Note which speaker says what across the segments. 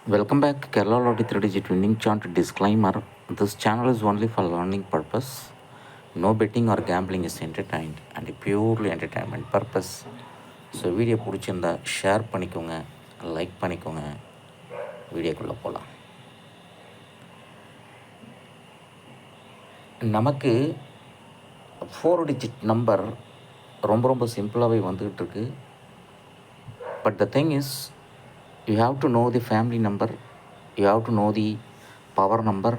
Speaker 1: Welcome back to Kerala Lottery 3-digit winning chart disclaimer. This channel is only for learning purpose. No betting or gambling is entertained and purely entertainment purpose. So video பிடிச்சிருந்தா share பண்ணிக்கோங்க, like பண்ணிக்கோங்க. வீடியோக்குள்ளே போகலாம். நமக்கு 4 digit number ரொம்ப சிம்பிளாகவே வந்துக்கிட்டு இருக்கு. But the thing is, you have to know the family number, you have to know the power number,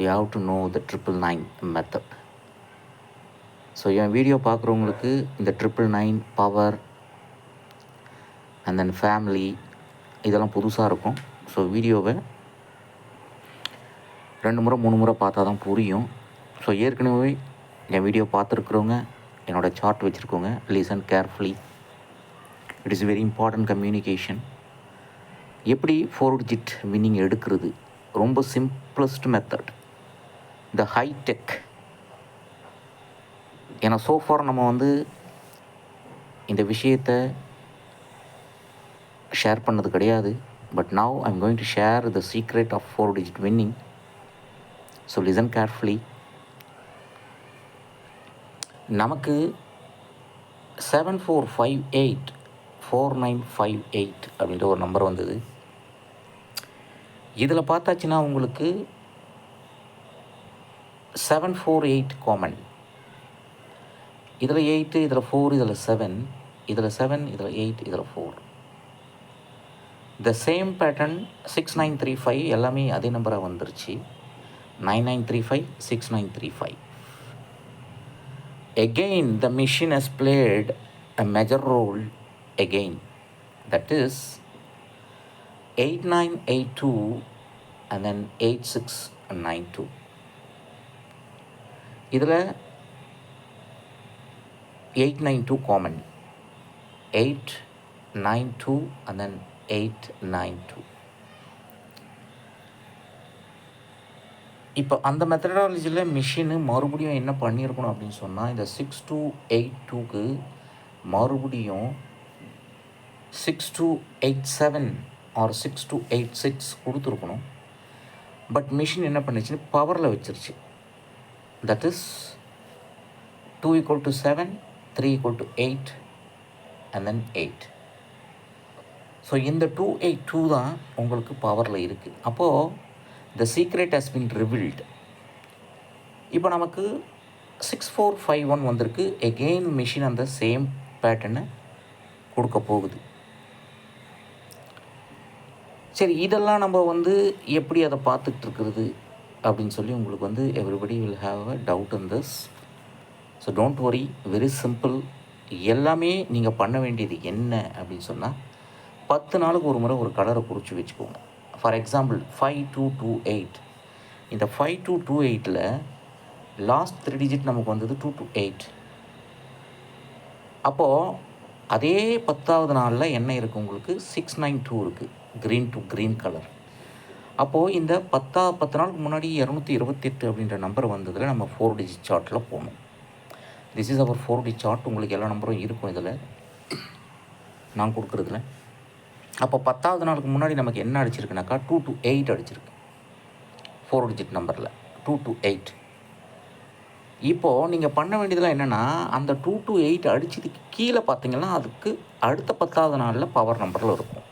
Speaker 1: you have to know the 999 method. So N video பார்க்குறவங்களுக்கு இந்த 999 பவர் அண்ட் தென் ஃபேமிலி இதெல்லாம் புதுசாக இருக்கும். So வீடியோவை 2 முறை 3 முறை பார்த்தா தான் புரியும். ஸோ ஏற்கனவே என் வீடியோ பார்த்துருக்குறவங்க என்னோடய சார்ட் வச்சுருக்கோங்க. Listen carefully, it is very important communication. எப்படி 4 டிஜிட் வின்னிங் எடுக்கிறது, ரொம்ப சிம்பிளஸ்ட் மெத்தட், த ஹைடெக். ஏன்னா சோஃபார் நம்ம இந்த விஷயத்தை ஷேர் பண்ணது கிடையாது. But now I am going to share the secret of 4 digit winning. So listen carefully. நமக்கு 7458 4958 அப்படின்ற ஒரு நம்பர் வந்தது. இதில் பார்த்தாச்சுன்னா உங்களுக்கு 748 காமன். இதில் 8, இதில் 4, இதில் 7, இதில் 7, இதில் 8, இதில் 4. த சேம் பேட்டர்ன் 6935 எல்லாமே அதே நம்பராக வந்துருச்சு. 9935 6935. Again the machine has played a major role again. That is 8982 and then 8692. இதில் 892 காமன், 892 and then 892. இப்போ அந்த மெத்தடாலஜியில் மிஷினு மறுபடியும் என்ன பண்ணியிருக்கணும் அப்படின்னு சொன்னால், இந்த 6282க்கு மறுபடியும் 6287 ஆர் 6286 கொடுத்துருக்கணும். பட் மிஷின் என்ன பண்ணிச்சுன்னு பவரில் வச்சிருச்சு. That is 2 = 7, 3 = 8 and then 8. So இந்த 282 தான் உங்களுக்கு பவரில் இருக்குது. அப்போது the secret has been revealed. இப்போ நமக்கு 6451 வந்திருக்கு. எகெயின் மிஷின் அந்த சேம் பேட்டர்னை கொடுக்க போகுது. சரி, இதெல்லாம் நம்ம எப்படி அதை பார்த்துட்டு இருக்கிறது அப்படின்னு சொல்லி உங்களுக்கு everybody will have a doubt in this. So don't worry, very simple. எல்லாமே நீங்கள் பண்ண வேண்டியது என்ன அப்படின்னு சொன்னால், 10 நாளுக்கு ஒரு முறை ஒரு கலரை குறித்து வச்சுக்கோங்க. For example 5228. இந்த 5228ல் லாஸ்ட் 3 டிஜிட் நமக்கு வந்தது 228. அப்போது அதே 10வது நாளில் என்ன இருக்குது உங்களுக்கு, 692 இருக்குது, க்ரீன் டு க்ரீன் கலர். அப்போது இந்த 10 நாளுக்கு முன்னாடி 228 அப்படின்ற நம்பர் வந்ததில் நம்ம 4 டிஜிட் சார்ட்டில் போகணும். This is our 4 digit chart. உங்களுக்கு எல்லா நம்பரும் இருக்கும் இதில் நான் கொடுக்குறதுல. அப்போ 10வது நாளுக்கு முன்னாடி நமக்கு என்ன அடிச்சிருக்குனாக்கா 228 அடிச்சிருக்கு 4 டிஜிட் நம்பரில், 228. இப்போது நீங்கள் பண்ண வேண்டியதெல்லாம் என்னென்னா, அந்த 228 அடித்ததுக்கு கீழே பார்த்தீங்கன்னா அதுக்கு அடுத்த 10வது நாளில் பவர் நம்பரில் இருக்கும்.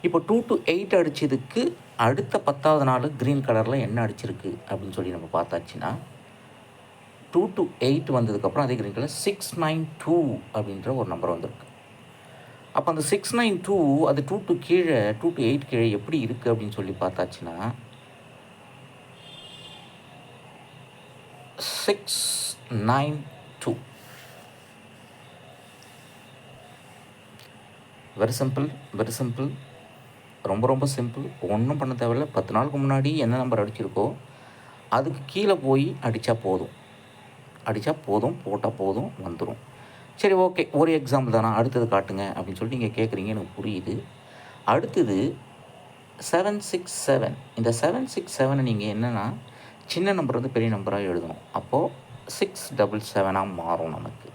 Speaker 1: இப்போ 228 அடித்ததுக்கு அடுத்த 10வது நாள் க்ரீன் கலரில் என்ன அடிச்சிருக்கு அப்படின்னு சொல்லி நம்ம பார்த்தாச்சுன்னா, 228 வந்ததுக்கப்புறம் அதே க்ரீன் கலர் 692 அப்படின்ற ஒரு நம்பர் வந்திருக்கு. அப்போ அந்த 692 அது 2 கீழே 228 கீழே எப்படி இருக்குது அப்படின்னு சொல்லி பார்த்தாச்சுன்னா, 692. வெரி சிம்பிள், வெரி சிம்பிள், ரொம்ப சிம்பிள். ஒன்றும் பண்ண தேவையில்லை. 10 நாளுக்கு முன்னாடி என்ன நம்பர் அடிச்சிருக்கோ அதுக்கு கீழே போய் அடித்தா போதும், போட்டால் போதும், வந்துடும். சரி, ஓகே, ஒரு எக்ஸாம்பிள் தானா, அடுத்தது காட்டுங்க அப்படின்னு சொல்லிட்டு நீங்கள் கேட்குறீங்க, எனக்கு புரியுது. அடுத்தது 767. இந்த 767 நீங்கள் என்னென்னா சின்ன நம்பர் பெரிய நம்பராக எழுதணும். அப்போது 677 மாறும் நமக்கு.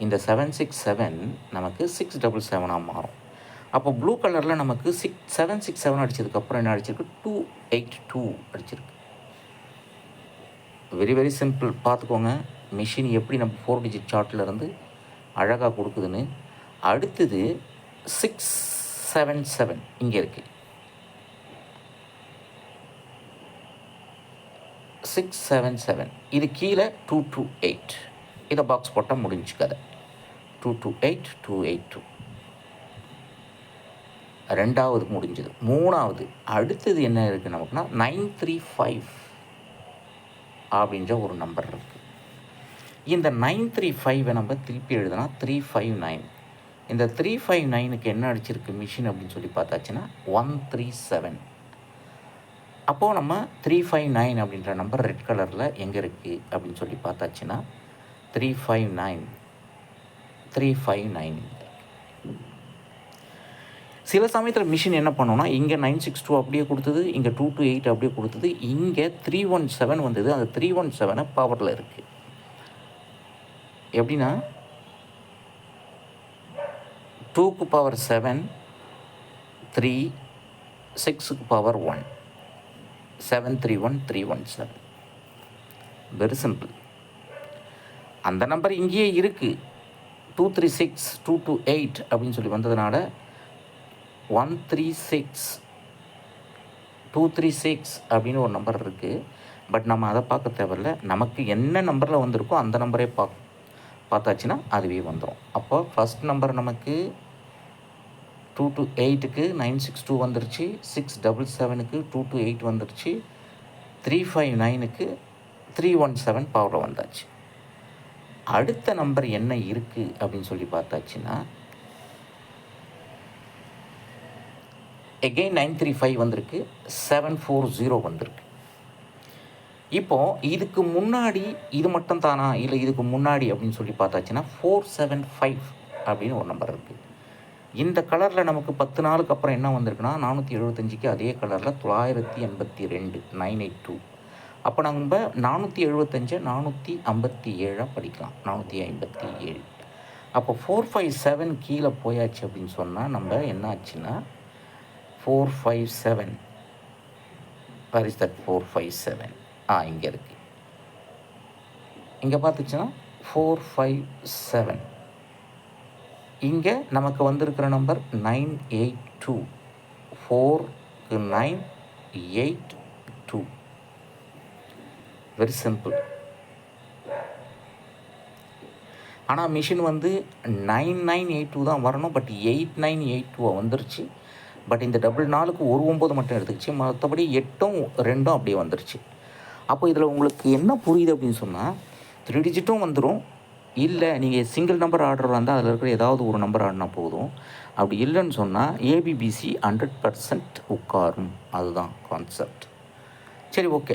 Speaker 1: இந்த 767 நமக்கு 677 மாறும். அப்போ ப்ளூ கலரில் நமக்கு 767 அடித்ததுக்கப்புறம் என்ன அடிச்சிருக்கு, 282 அடிச்சிருக்கு. Very very simple. பார்த்துக்கோங்க மிஷின் எப்படி நம்ம 4 டிஜிட் சார்ட்டில் இருந்து அழகாக கொடுக்குதுன்னு. அடுத்தது 677 இங்கே இருக்குது. 677 இது கீழே 228. இதை பாக்ஸ் போட்டால் முடிஞ்சு கதை. 228 282 ரெண்டாவது முடிஞ்சது. மூணாவது அடுத்தது என்ன இருக்குது நமக்குன்னா 935 அப்படின்ற ஒரு நம்பர் இருக்குது. இந்த 935 நம்ம திருப்பி எழுதுனா 359. இந்த 359க்கு என்ன அடிச்சிருக்கு மிஷின் அப்படின்னு சொல்லி பார்த்தாச்சுன்னா 137. அப்போது நம்ம 359 அப்படின்ற நம்பர் ரெட் கலரில் எங்கே இருக்குது அப்படின்னு சொல்லி பார்த்தாச்சுன்னா 359. சில சமயத்தில் மிஷின் என்ன பண்ணோன்னா இங்கே 962 அப்படியே கொடுத்தது, இங்கே 228 அப்படியே கொடுத்தது, இங்கே 317 வந்தது. அந்த 317 பவரில் இருக்குது. எப்படின்னா 2க்கு பவர் 7, 3, 6க்கு பவர் 1, 731 317. Very simple. அந்த நம்பர் இங்கேயே இருக்குது. 236 228 அப்படின்னு சொல்லி வந்ததுனால 236 அப்படின்னு ஒரு நம்பர் இருக்குது. பட் நம்ம அதை பார்க்க தேவையில்ல. நமக்கு என்ன நம்பரில் வந்திருக்கோ அந்த நம்பரே பார்த்தாச்சுன்னா அதுவே வந்துடும். அப்போ ஃபஸ்ட் நம்பர் நமக்கு 228க்கு 962 வந்துருச்சு, 677க்கு 228 வந்துருச்சு, 359க்கு 317 பவரில் வந்தாச்சு. அடுத்த நம்பர் என்ன இருக்குது அப்படின்னு சொல்லி பார்த்தாச்சுன்னா எகெயின் 935 வந்திருக்கு, 740 வந்திருக்கு. இப்போது இதுக்கு முன்னாடி இது மட்டும் தானா இல்லை இதுக்கு முன்னாடி அப்படின்னு சொல்லி பார்த்தாச்சுன்னா 475 அப்படின்னு ஒரு நம்பர் இருக்குது. இந்த கலரில் நமக்கு 10 நாளுக்கு அப்புறம் என்ன வந்திருக்குன்னா 475க்கு அதே கலரில் 982 982. அப்போ நம்ம 475 457 படிக்கலாம். 457. அப்போ 457 கீழே போயாச்சு அப்படின்னு சொன்னால் நம்ம என்ன ஆச்சுன்னா 457 வேர் இஸ் தட் 457 இங்கே இருக்குது. இங்கே பார்த்துச்சுன்னா 457. இங்கே நமக்கு வந்திருக்கிற நம்பர் 982. 4க்கு 982. Very simple. ஆனால் மிஷின் வந்து 9982 தான் வரணும். பட் 8982 வந்துருச்சு. பட் இந்த டபுள் 4க்கு ஒரு 9 மட்டும் எடுத்துக்கிச்சு. மற்றபடி 8ம் 2ம் அப்படியே வந்துருச்சு. அப்போ இதில் உங்களுக்கு என்ன புரியுது அப்படின்னு சொன்னால் 3 டிஜிட்டும் வந்துடும். இல்லை நீங்கள் சிங்கிள் நம்பர் ஆர்டர் வந்தால் அதில் இருக்கிற ஏதாவது ஒரு நம்பர் ஆடினா போதும். அப்படி இல்லைன்னு சொன்னால் ஏபிபிசி 100% உட்காரும். அதுதான் கான்செப்ட். சரி, ஓகே.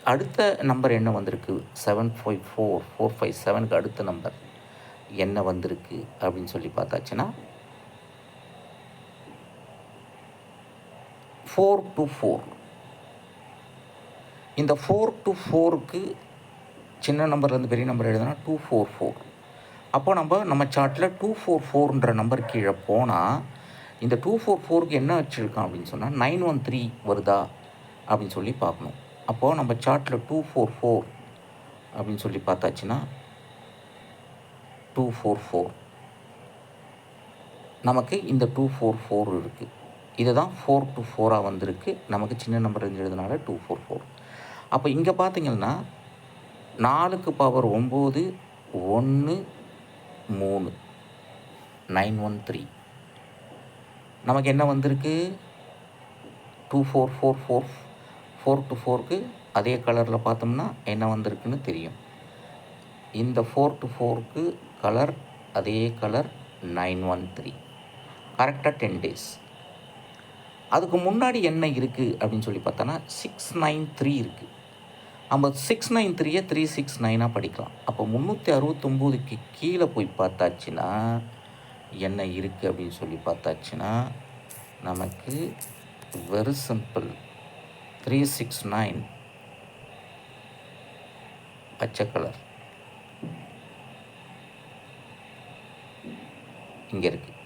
Speaker 1: அடுத்த நம்பர் என்ன வந்திருக்கு? 754 457க்கு அடுத்த நம்பர் என்ன வந்திருக்கு அப்படின்னு சொல்லி பார்த்தாச்சுன்னா 424. இந்த 424க்கு சின்ன நம்பர்லேருந்து பெரிய நம்பர் எழுதுனா 244. அப்போ நம்ம சார்ட்டில் 244ன்ற நம்பர் கீழே போனால் இந்த 244க்கு என்ன வச்சுருக்கான் அப்படின்னு சொன்னால் 913 வருதா அப்படின்னு சொல்லி பார்க்கணும். அப்போது நம்ம சார்ட்டில் 244 அப்படின்னு சொல்லி பார்த்தாச்சுன்னா 244 நமக்கு இந்த 244 இருக்குது. இதுதான் 424 வந்திருக்கு. நமக்கு சின்ன நம்பர் எழுதுனால 244. அப்போ இங்கே பார்த்தீங்கன்னா 4க்கு பவர் 9 1 3 913. நமக்கு என்ன வந்திருக்கு? 2444. 424க்கு அதே கலரில் பார்த்தோம்னா என்ன வந்திருக்குன்னு தெரியும். இந்த 424க்கு கலர் அதே கலர் 913. கரெக்டாக 10 days. அதுக்கு முன்னாடி என்ன இருக்குது அப்படின்னு சொல்லி பார்த்தோன்னா 693 இருக்குது. நம்ம 693 369 படிக்கலாம். அப்போ 369க்கு கீழே போய் பார்த்தாச்சுன்னா என்ன இருக்குது அப்படின்னு சொல்லி பார்த்தாச்சுன்னா நமக்கு வெரி சிம்பிள் 369 பச்சை கலர் இங்கே இருக்குது.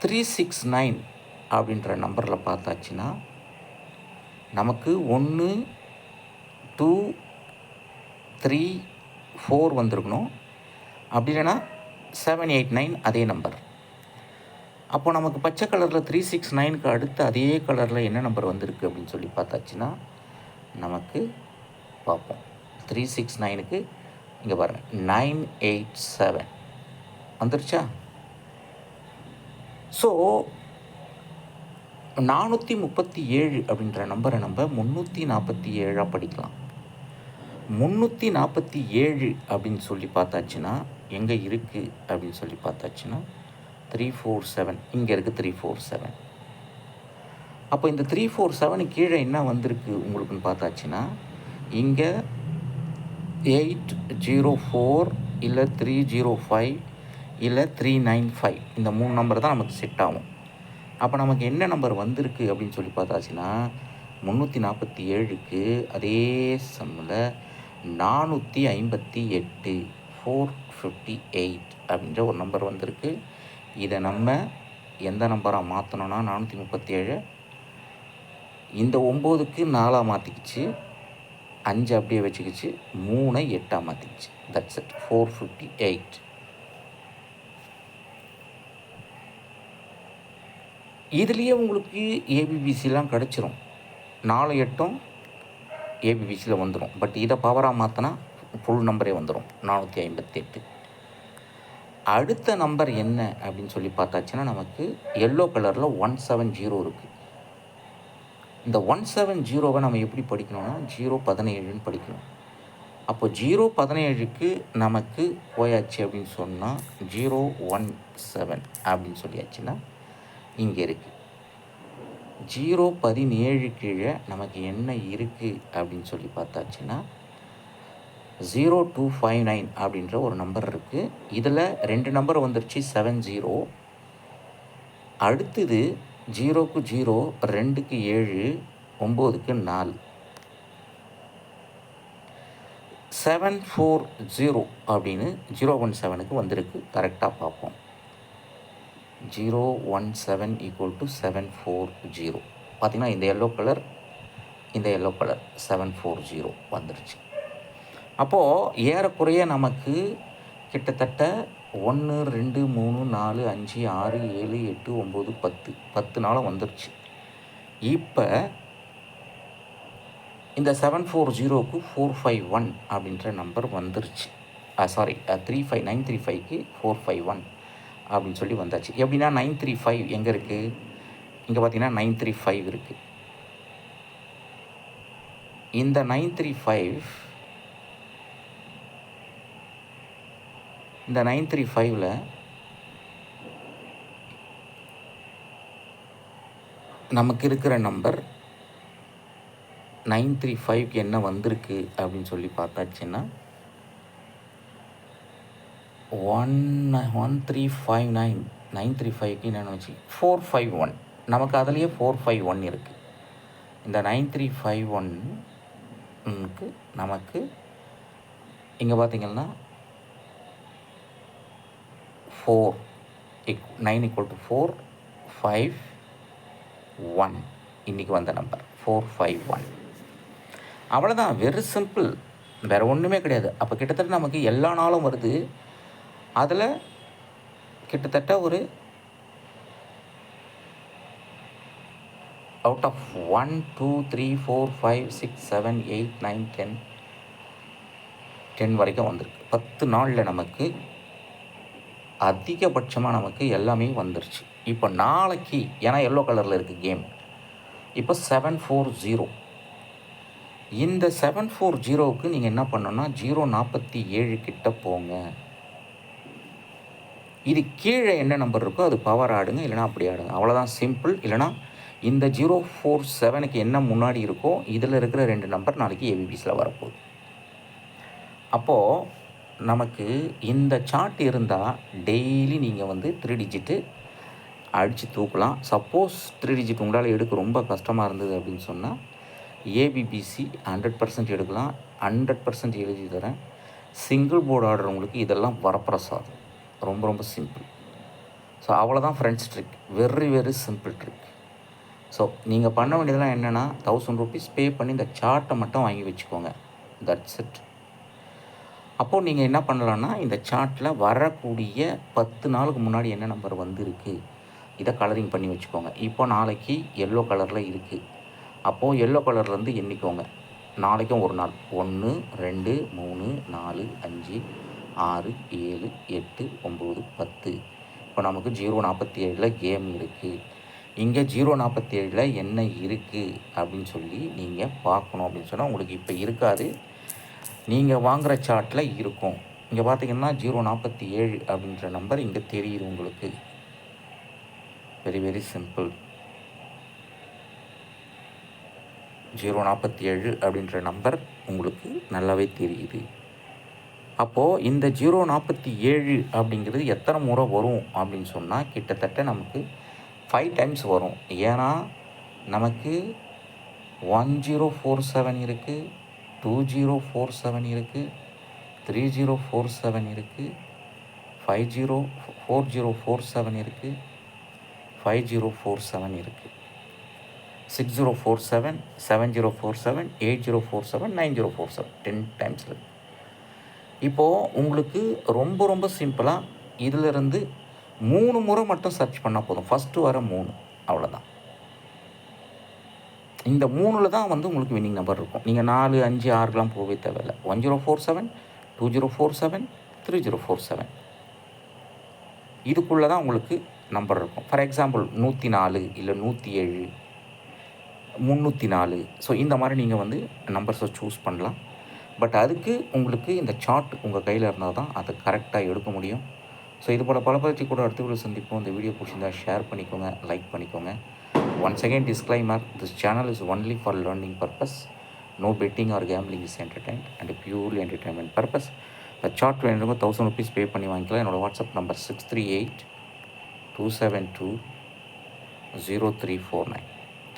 Speaker 1: 369 அப்படின்ற நம்பரில் பார்த்தாச்சுன்னா நமக்கு 1 2 3 4 வந்திருக்கணும். அப்படி இல்லைன்னா 789 அதே நம்பர். அப்போ நமக்கு பச்சை கலரில் 369க்கு அடுத்து அதே கலரில் என்ன நம்பர் வந்திருக்கு அப்படின்னு சொல்லி பார்த்தாச்சுன்னா நமக்கு பார்ப்போம். 369க்கு இங்கே பாருங்கள் 987 வந்துருச்சா? ஸோ 437 அப்படின்ற நம்பரை நம்ம 347 படிக்கலாம். 347 அப்படின்னு சொல்லி பார்த்தாச்சுன்னா எங்கே இருக்குது அப்படின்னு சொல்லி பார்த்தாச்சுன்னா 347 இங்கே இருக்குது 347. அப்போ இந்த 347 கீழே என்ன வந்திருக்கு உங்களுக்குன்னு பார்த்தாச்சுன்னா இங்கே 804 இல்லை 305 இல்லை 395 இந்த 3 நம்பர் தான் நமக்கு செட் ஆகும். அப்போ நமக்கு என்ன நம்பர் வந்திருக்கு அப்படின்னு சொல்லி பார்த்தாச்சுன்னா 347க்கு அதே சம்மில் 458 458 அப்படின்ற ஒரு நம்பர் வந்திருக்கு. இதை நம்ம எந்த நம்பராக மாற்றணும்னா 437 இந்த 9க்கு 4ஆக மாற்றிக்கிச்சு, 5 அப்படியே வச்சுக்கிச்சு, 3 8ஆக மாற்றிக்கிச்சு. That's it, 458. இதுலேயே உங்களுக்கு ஏபிபிசிலாம் கிடச்சிரும். 4 8ம் ஏபிபிசியில் வந்துடும். பட் இதை பவராக மாற்றினா ஃபுல் நம்பரே வந்துடும் 458. அடுத்த நம்பர் என்ன அப்படின்னு சொல்லி பார்த்தாச்சுன்னா நமக்கு எல்லோ கலரில் 170 இருக்குது. இந்த 170வை நம்ம எப்படி படிக்கணும்னா 017ன்னு படிக்கணும். அப்போ 017க்கு நமக்கு போயாச்சு அப்படின்னு சொன்னால் 017 அப்படின்னு சொல்லியாச்சுன்னா இங்கே இருக்குது. 017 கீழே நமக்கு என்ன இருக்குது அப்படின்னு சொல்லி பார்த்தாச்சுன்னா 0259 அப்படின்ற ஒரு நம்பர் இருக்குது. இதில் 2 நம்பர் வந்துருச்சு 70. அடுத்தது 0க்கு 0, 2க்கு 7, 9க்கு 4. 740 அப்படின்னு 017க்கு வந்திருக்கு. கரெக்டாக பார்ப்போம். 017 = 740. பார்த்திங்கன்னா இந்த எல்லோ கலர் 740 வந்துருச்சு. அப்போது ஏறக்குறைய நமக்கு கிட்டத்தட்ட 1 2 3 4 5 6 7 8 9 10 நாள் வந்துருச்சு. இப்போ இந்த 740க்கு 451 அப்படின்ற நம்பர் வந்துருச்சு. 935க்கு 451 அப்படின்னு சொல்லி வந்தாச்சு. எப்படின்னா 935 எங்கே இருக்குது? இங்கே பார்த்தீங்கன்னா 935 இருக்குது. இந்த 935ல் நமக்கு இருக்கிற நம்பர் 935க்கு என்ன வந்திருக்கு அப்படின்னு சொல்லி பார்த்தாச்சுன்னா 1359. 935க்கு என்னென்னு வச்சு 451. நமக்கு அதுலேயே 451 இருக்குது. இந்த 9351க்கு நமக்கு இங்கே பார்த்திங்கன்னா 9 = 4 5 1 இன்றைக்கி வந்த நம்பர் 451. அவ்வளோதான், வெரி சிம்பிள், வேறு ஒன்றுமே கிடையாது. அப்போ கிட்டத்தட்ட நமக்கு எல்லா நாளும் வருது. அதில் கிட்டத்தட்ட ஒரு அவுட் ஆஃப் 1 2 3 4 5 6 7 8 9 10 வரைக்கும் வந்திருக்கு. 10 நாளில் நமக்கு அதிகபட்சமாக நமக்கு எல்லாமே வந்துருச்சு. இப்போ நாளைக்கு ஏன்னா எல்லோ கலரில் இருக்குது கேம். இப்போ 740. இந்த 740க்கு நீங்கள் என்ன பண்ணணும்னா 047 கிட்ட போங்க. இது கீழே என்ன நம்பர் இருக்கோ அது பவர் ஆடுங்க, இல்லைனா அப்படி ஆடுங்க. அவ்வளோதான், சிம்பிள். இல்லைனா இந்த 047க்கு என்ன முன்னாடி இருக்கோ இதில் இருக்கிற 2 நம்பர் நாளைக்கு ஏபிபிஸில் வரப்போகுது. அப்போது நமக்கு இந்த சார்ட் இருந்தால் டெய்லி நீங்கள் 3 டிஜிட்டு அடித்து தூக்கலாம். சப்போஸ் 3 டிஜிட் உங்களால் எடுக்க ரொம்ப கஷ்டமாக இருந்தது அப்படின்னு சொன்னால் ஏபிபிசி 100% எடுக்கலாம். 100% எழுதி தரேன். சிங்கிள் போர்டு ஆடுறவங்களுக்கு இதெல்லாம் வரப்பிரசாதம். ரொம்ப ரொம்ப சிம்பிள். ஸோ அவ்வளோதான் friends trick. Very very simple trick. So நீங்கள் பண்ண வேண்டியதெல்லாம் என்னென்னா, 1000 rupees பே பண்ணி இந்த சார்ட்டை மட்டும் வாங்கி வச்சுக்கோங்க. That's it. அப்போது நீங்கள் என்ன பண்ணலான்னா, இந்த சார்ட்டில் வரக்கூடிய 10 நாளுக்கு முன்னாடி என்ன நம்பர் வந்திருக்கு, இதை கலரிங் பண்ணி வச்சுக்கோங்க. இப்போ நாளைக்கு எல்லோ கலரில் இருக்குது. அப்போது எல்லோ கலர்லேருந்து எண்ணிக்கோங்க. நாளைக்கும் ஒரு நாள் 1 2 3 4 5 6 7 8 9 10. இப்போ நமக்கு 047 கேம் இருக்குது. இங்கே 047 என்ன இருக்குது அப்படின்னு சொல்லி நீங்கள் பார்க்கணும். அப்படின்னு சொன்னால் உங்களுக்கு இப்போ இருக்காது, நீங்கள் வாங்குகிற சார்ட்டில் இருக்கும். இங்கே பார்த்தீங்கன்னா 047 அப்படின்ற நம்பர் இங்கே தெரியுது உங்களுக்கு. Very very simple. 047 அப்படின்ற நம்பர் உங்களுக்கு நல்லாவே தெரியுது. அப்போது இந்த 047 அப்படிங்கிறது எத்தனை முறை வரும் அப்படின்னு சொன்னால், கிட்டத்தட்ட நமக்கு 5 times வரும். ஏன்னா நமக்கு 1047 இருக்குது, 2047 இருக்குது, 3047 இருக்குது, 4047 இருக்குது, 5047 இருக்குது, 6047, 7047, 8047, 9047, 10 times இருக்குது. இப்போது உங்களுக்கு ரொம்ப ரொம்ப சிம்பிளாக இதிலிருந்து 3 முறை மட்டும் சர்ச் பண்ணால் போதும். ஃபஸ்ட்டு வர 3 அவ்வளோதான். இந்த 3ல் தான் வந்து உங்களுக்கு வின்னிங் நம்பர் இருக்கும். நீங்கள் 4 5 6லாம் போகவே தேவையில்லை. 1047, 2047, 3047 இதுக்குள்ளே தான் உங்களுக்கு நம்பர் இருக்கும். ஃபார் எக்ஸாம்பிள் 104 இல்லை 107, 304. ஸோ இந்த மாதிரி நீங்கள் வந்து நம்பர்ஸை சூஸ் பண்ணலாம். பட் அதுக்கு உங்களுக்கு இந்த சார்ட் உங்கள் கையில் இருந்தால் தான் அதை கரெக்டாக எடுக்க முடியும். ஸோ இது போல் பல பயிற்சி கூட அடுத்த சந்திப்போம். இந்த வீடியோ பிடிச்சிருந்தால் ஷேர் பண்ணிக்கோங்க, லைக் பண்ணிக்கோங்க. Once again disclaimer, this channel is only for learning purpose. No betting or gambling is entertained and purely entertainment purpose. இந்த சார்ட் வேணுங்க 1000 rupees பே பண்ணி வாங்கிக்கலாம். என்னோடய WhatsApp number 638-272-0349.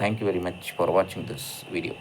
Speaker 1: Thank you very much for watching this video.